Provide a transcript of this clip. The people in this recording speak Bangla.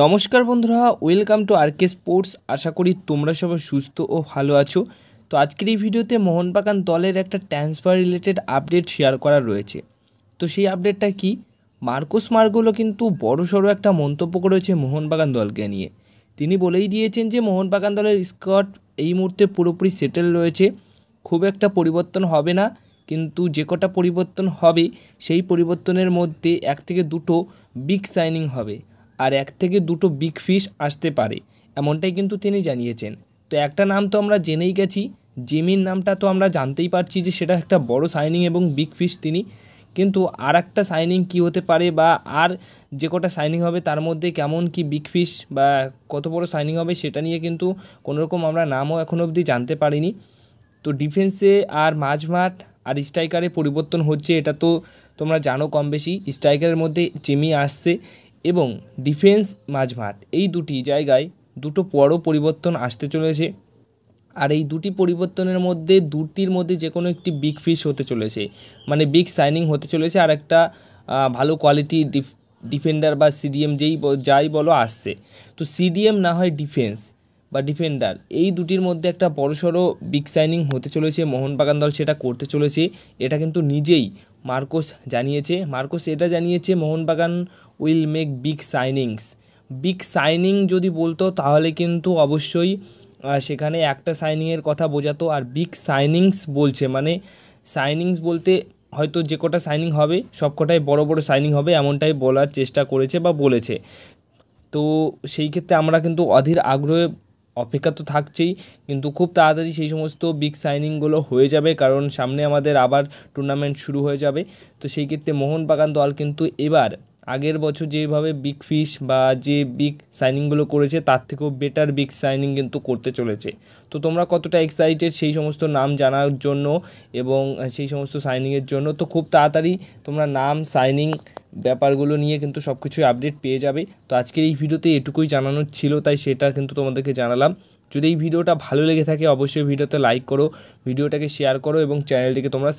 নমস্কার বন্ধুরা, ওয়েলকাম টু আরকে স্পোর্টস। আশা করি তোমরা সবাই সুস্থ ও ভালো আছো। তো আজকের এই ভিডিওতে মোহনবাগান দলের একটা ট্রান্সফার রিলেটেড আপডেট শেয়ার করা রয়েছে। তো সেই আপডেটটা কি, মার্কোস মার্গোলো কিন্তু বড়সড় একটা মন্তব্য করেছে মোহনবাগান দলকে নিয়ে। তিনি বলেই দিয়েছেন যে মোহনবাগান দলের স্কোয়াড এই মুহূর্তে পুরোপুরি সেটেল রয়েছে, খুব একটা পরিবর্তন হবে না, কিন্তু যে কটা পরিবর্তন হবে সেই পরিবর্তনের মধ্যে এক থেকে দুটো বিগ সাইনিং হবে আর এক থেকে দুটো বিগ ফিশ আসতে পারে, এমনটাই কিন্তু তিনি জানিয়েছেন। তো একটা নাম তো আমরা জেনেই গেছি, জিমির নামটা তো আমরা জানতেই পারছি যে সেটা একটা বড় সাইনিং এবং বিগ ফিশ তিনি, কিন্তু আর একটা সাইনিং কী হতে পারে বা আর যে কটা সাইনিং হবে তার মধ্যে কেমন কি বিগ ফিশ বা কত বড় সাইনিং হবে সেটা নিয়ে কিন্তু কোনোরকম আমরা নামও এখনও অবধি জানতে পারিনি। তো ডিফেন্সে আর মাঝমাঠ আর স্ট্রাইকারে পরিবর্তন হচ্ছে, এটা তো তোমরা জানো কম বেশি। স্ট্রাইকারের মধ্যে জিমি আসছে এবং ডিফেন্স মাঝমাঠ এই দুটি জায়গায় দুটো বড় পরিবর্তন আসতে চলেছে। আর এই দুটি পরিবর্তনের মধ্যে দুটির মধ্যে যে কোনো একটি বিগ ফিশ হতে চলেছে, মানে বিগ সাইনিং হতে চলেছে, আর একটা ভালো কোয়ালিটি ডিফেন্ডার বা সিডিএম যাই বলো আসছে। তো সিডিএম না হয় ডিফেন্স বা ডিফেন্ডার, এই দুটির মধ্যে একটা বড়সড় বিগ সাইনিং হতে চলেছে, মোহনবাগান দল সেটা করতে চলেছে। এটা কিন্তু নিজেই মার্কোস জানিয়েছে। মার্কোস এটা জানিয়েছে Mohun Bagan will make big signings. Big signing যদি বলতো তাহলে কিন্তু অবশ্যই সেখানে একটা সাইনিংয়ের কথা বোঝাতো, আর বিগ সাইনিংস বলছে মানে সাইনিংস বলতে হয়তো যে কটা সাইনিং হবে সব কটাই বড় বড় সাইনিং হবে, এমনটাই বলার চেষ্টা করেছে বা বলেছে। তো সেই ক্ষেত্রে আমরা কিন্তু অধীর আগ্রহে অপেক্ষা তো থাকছেই, কিন্তু খুব তাড়াতাড়ি সেই সমস্ত বিগ সাইনিংগুলো হয়ে যাবে, কারণ সামনে আমাদের আবার টুর্নামেন্ট শুরু হয়ে যাবে। তো সেই ক্ষেত্রে মোহনবাগান দল কিন্তু এবার আগের বছর যেভাবে বিগ ফিশ বা যে বিগ সাইনিংগুলো করেছে তার থেকেও বেটার বিগ সাইনিং কিন্তু করতে চলেছে। তো তোমরা কতটা এক্সাইটেড সেই সমস্ত নাম জানার জন্য এবং সেই সমস্ত সাইনিংয়ের জন্য? তো খুব তাড়াতাড়ি তোমরা নাম সাইনিং ব্যাপারগুলো নিয়ে কিন্তু সব কিছুই আপডেট পেয়ে যাবে। তো আজকের এই ভিডিওতে এটুকুই জানানোর ছিল, তাই সেটা কিন্তু তোমাদেরকে জানালাম। যদি এই ভিডিওটা ভালো লেগে থাকে অবশ্যই ভিডিওতে লাইক করো, ভিডিওটাকে শেয়ার করো এবং চ্যানেলটিকে তোমরা